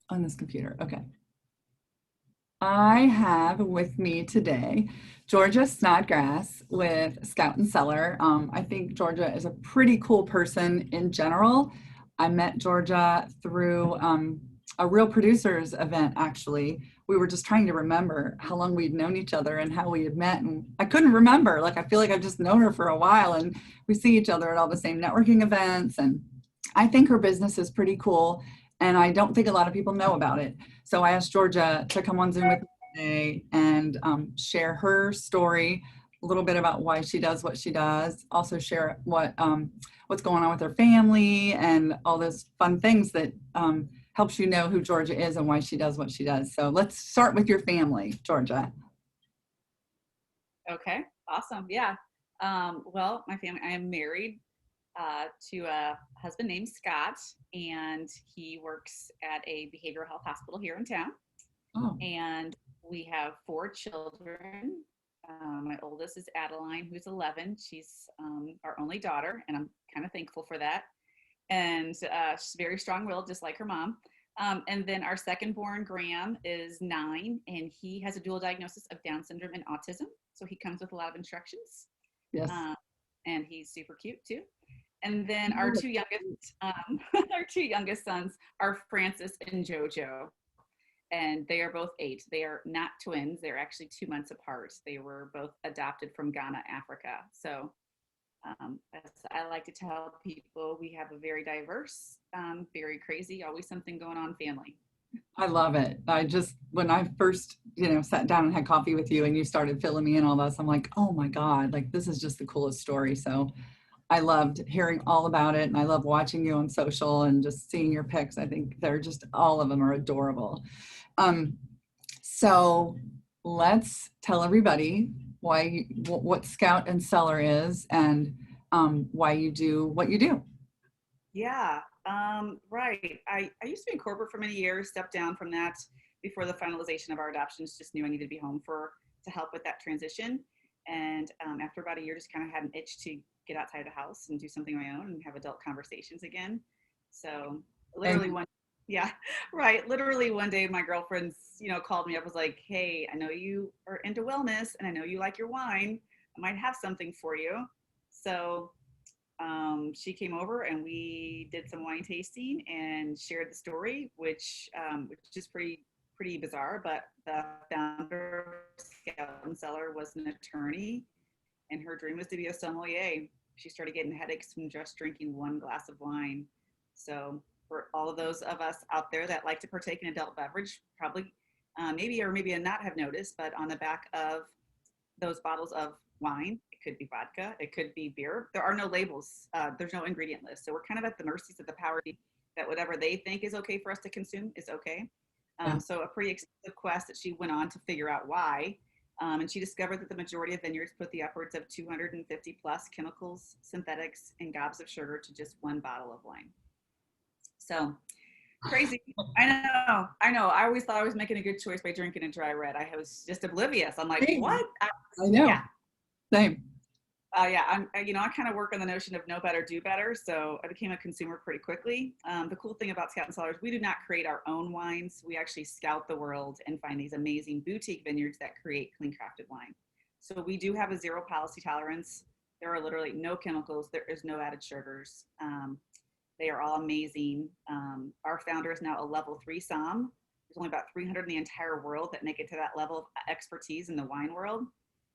On this computer. Okay. I have with me today Georgia Snodgrass with Scout and Cellar. I think Georgia is a pretty cool person in general. I met Georgia through a Real Producers event, actually. We were just trying to remember how long we'd known each other and how we had met. And I couldn't remember. Like, I feel like I've just known her for a while, and we see each other at all the same networking events. And I think her business is pretty cool. And I don't think a lot of people know about it. So I asked Georgia to come on Zoom with me today and share her story, a little bit about why she does what she does, also share what's going on with her family and all those fun things that helps you know who Georgia is and why she does what she does. So let's start with your family, Georgia. Okay, awesome. Yeah. Well, my family, I am married to a husband named Scott, and he works at a behavioral health hospital here in town. Oh, And we have four children. My oldest is Adeline, who's 11. She's our only daughter, and I'm kind of thankful for that. And she's very strong-willed, just like her mom. And then our second born, Graham, is 9, and he has a dual diagnosis of Down syndrome and autism. So he comes with a lot of instructions, yes. um, and he's super cute too. And then our two youngest, our two youngest sons are Francis and JoJo, and they are both 8. They are not twins; they're actually 2 months apart. They were both adopted from Ghana, Africa. So as I like to tell people, we have a very diverse, very crazy, always something going on family. I love it. I just, when I first, sat down and had coffee with you and you started filling me in all this, I'm like, oh my God, like this is just the coolest story. So I loved hearing all about it. And I love watching you on social and just seeing your pics. I think they're just, all of them are adorable. Um, so let's tell everybody what Scout and Cellar is and why you do what you do. Yeah, right. I used to be in corporate for many years, stepped down from that before the finalization of our adoptions, just knew I needed to be home to help with that transition. And after about a year, just kind of had an itch to get outside the house and do something of my own and have adult conversations again. So literally And one, yeah, right. Literally one day, my girlfriends, called me up, was like, "Hey, I know you are into wellness, and I know you like your wine. I might have something for you." So she came over and we did some wine tasting and shared the story, which is pretty bizarre. But the founder of Scout and Cellar was an attorney, and her dream was to be a sommelier. She started getting headaches from just drinking one glass of wine. So for all of those of us out there that like to partake in adult beverage, probably maybe or maybe not have noticed, but on the back of those bottles of wine. It could be vodka. It could be beer. There are no labels. There's no ingredient list. So we're kind of at the mercies of the power that whatever they think is okay for us to consume is okay. yeah, So a pretty extensive quest that she went on to figure out why. And she discovered that the majority of vineyards put the upwards of 250 plus chemicals, synthetics, and gobs of sugar to just one bottle of wine. So crazy. I know. I always thought I was making a good choice by drinking a dry red. I was just oblivious. I'm like, same. what? I Yeah, know. Same. yeah, I kind of work on the notion of know better, do better. So I became a consumer pretty quickly. The cool thing about Scout and Cellar is we do not create our own wines. We actually scout the world and find these amazing boutique vineyards that create clean crafted wine. So we do have a zero policy tolerance. There are literally no chemicals. There is no added sugars. They are all amazing. Our founder is now a level 3 som. There's only about 300 in the entire world that make it to that level of expertise in the wine world.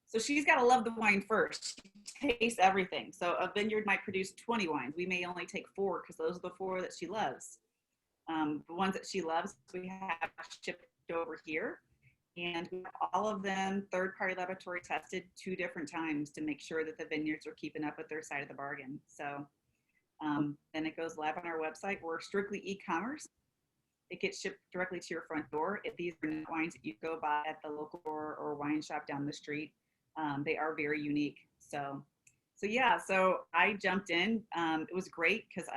So she's got to love the wine first. She tastes everything. So a vineyard might produce 20 wines. We may only take 4 because those are the 4 that she loves. The ones that she loves, we have shipped over here. And all of them third-party laboratory tested 2 different times to make sure that the vineyards are keeping up with their side of the bargain. So then it goes live on our website. We're strictly e-commerce. It gets shipped directly to your front door. If these are not wines that you go buy at the local store or wine shop down the street, they are very unique. So yeah, so I jumped in. It was great because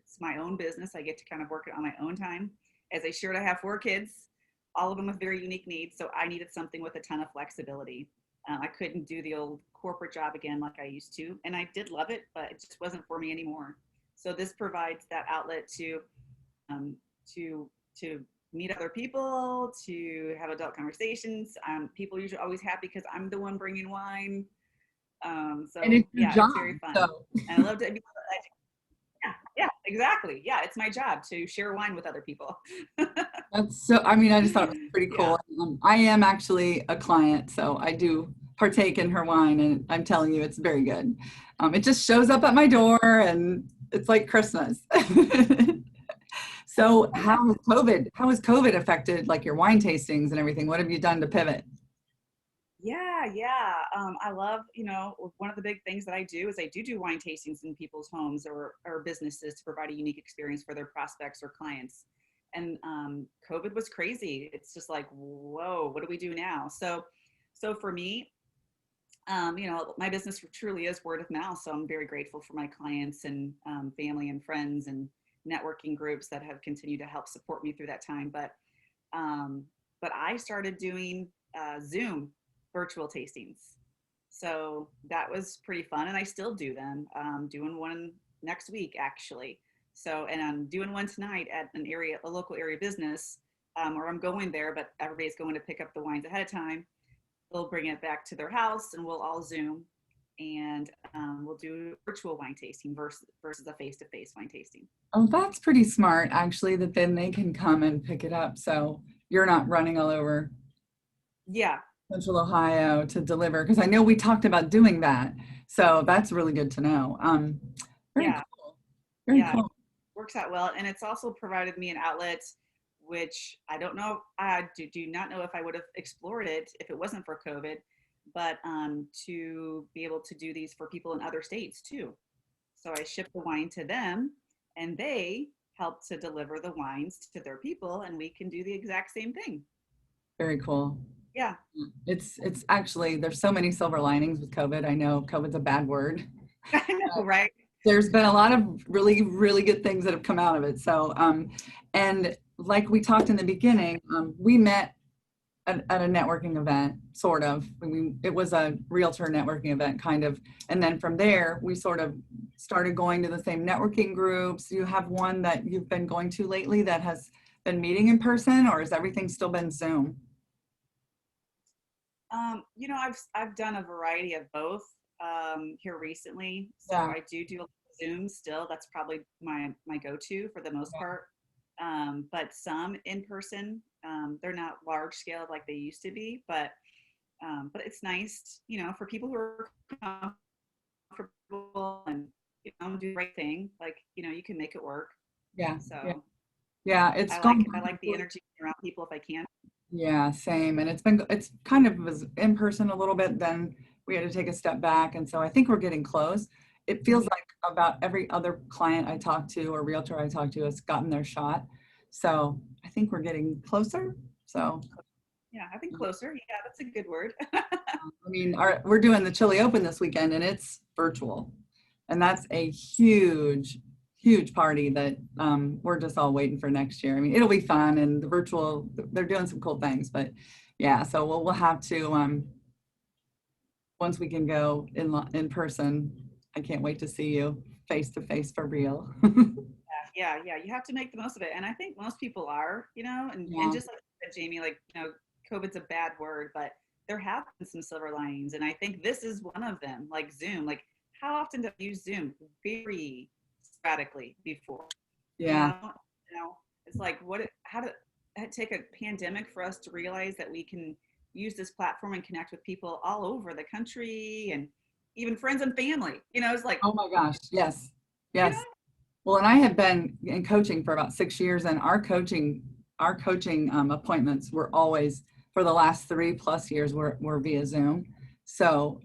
it's my own business. I get to kind of work it on my own time. As I shared, I have 4 kids, all of them with very unique needs. So I needed something with a ton of flexibility. I couldn't do the old corporate job again like I used to, and I did love it, but it just wasn't for me anymore. So this provides that outlet um, to meet other people, to have adult conversations. People are usually always happy because I'm the one bringing wine. And it's So your yeah, it's very job. fun. So And I love to be, yeah, yeah, exactly. Yeah, it's my job to share wine with other people. that's so, I mean, I just thought it was pretty Yeah. cool. I am actually a client, so I do partake in her wine, and I'm telling you, it's very good. It just shows up at my door, and it's like Christmas. So Yeah. how has COVID affected like your wine tastings and everything? What have you done to pivot? Yeah, yeah. I love, one of the big things that I do is I do wine tastings in people's homes or businesses to provide a unique experience for their prospects or clients. And COVID was crazy. It's just like, whoa, what do we do now? So for me, my business truly is word of mouth. So I'm very grateful for my clients and family and friends and networking groups that have continued to help support me through that time. Um, but I started doing Zoom virtual tastings. So that was pretty fun. And I still do them. Doing one next week, actually. So, and I'm doing one tonight at a local area business, or I'm going there, but everybody's going to pick up the wines ahead of time. They'll bring it back to their house and we'll all Zoom and we'll do virtual wine tasting versus a face-to-face wine tasting. Oh, that's pretty smart, actually, that then they can come and pick it up. So you're not running all over Yeah, Central Ohio to deliver, because I know we talked about doing that. So that's really good to know. Very yeah, cool. Very yeah. cool. Works out well. And it's also provided me an outlet, which I don't know, I do not know if I would have explored it if it wasn't for COVID, but to be able to do these for people in other states too. So I ship the wine to them and they help to deliver the wines to their people and we can do the exact same thing. Very cool. Yeah, It's actually there's so many silver linings with COVID. I know COVID's a bad word. I know, right? There's been a lot of really, really good things that have come out of it. So, and like we talked in the beginning, we met at a networking event, sort of. It was a realtor networking event, kind of. And then from there, we sort of started going to the same networking groups. You have one that you've been going to lately that has been meeting in person, or has everything still been Zoom? I've done a variety of both here recently. So Yeah, I do Zoom still. That's probably my go-to for the most part. But some in person. They're not large scale like they used to be, but it's nice, for people who are comfortable and do the right thing. Like you can make it work. yeah, yeah, So yeah. It's gone. I like the energy around people if I can. Yeah, same. And it's kind of was in person a little bit, then we had to take a step back. And so I think we're getting close. It feels like about every other client I talk to or realtor I talk to has gotten their shot. So I think we're getting closer. So Yeah, I think closer. Yeah, that's a good word. I mean, we're doing the Chili Open this weekend and it's virtual. And that's a huge, huge party that we're just all waiting for next year. I mean, it'll be fun and the virtual, they're doing some cool things, but yeah, so we'll have to, once we can go in person, I can't wait to see you face to face for real. Yeah, you have to make the most of it. And I think most people are, and Yeah, just like you said, Jamie, like, COVID's a bad word, but there have been some silver linings. And I think this is one of them, like Zoom. Like, how often do I use Zoom? Very sporadically before, you yeah, know? It's like, how did it take a pandemic for us to realize that we can use this platform and connect with people all over the country and even friends and family? It's like, oh my gosh, yes, you yes. Well, and I have been in coaching for about 6 years, and our coaching appointments were always for the last 3+ years were via Zoom. So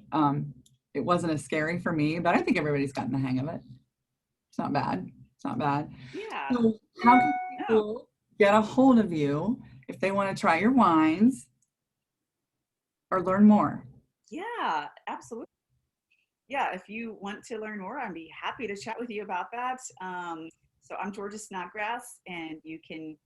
it wasn't as scary for me, but I think everybody's gotten the hang of it. It's not bad. It's not bad. yeah, So how can no. people get a hold of you if they want to try your wines or learn more? Yeah, absolutely. Yeah, if you want to learn more, I'd be happy to chat with you about that. So I'm Georgia Snodgrass, and you can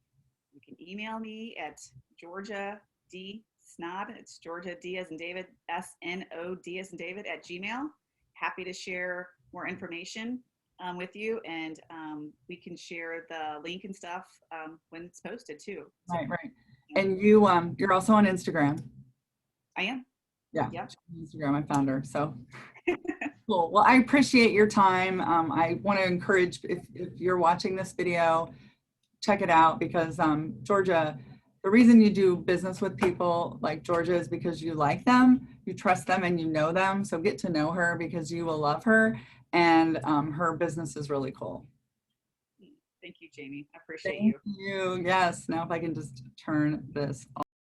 email me at Georgia D Snod. It's Georgia D as in David, SNOD as in David at Gmail. Happy to share more information. with you, and we can share the link and stuff when it's posted too. So, Right, right. yeah. And you're also on Instagram. I am. Yeah, Yep. Instagram, I found her. So cool. Well, I appreciate your time. I want to encourage, if you're watching this video, check it out, because Georgia, the reason you do business with people like Georgia is because you like them, you trust them, and you know them. So get to know her, because you will love her, and her business is really cool. Thank you, Jamie. I appreciate Thank you. you. Yes. Now if I can just turn this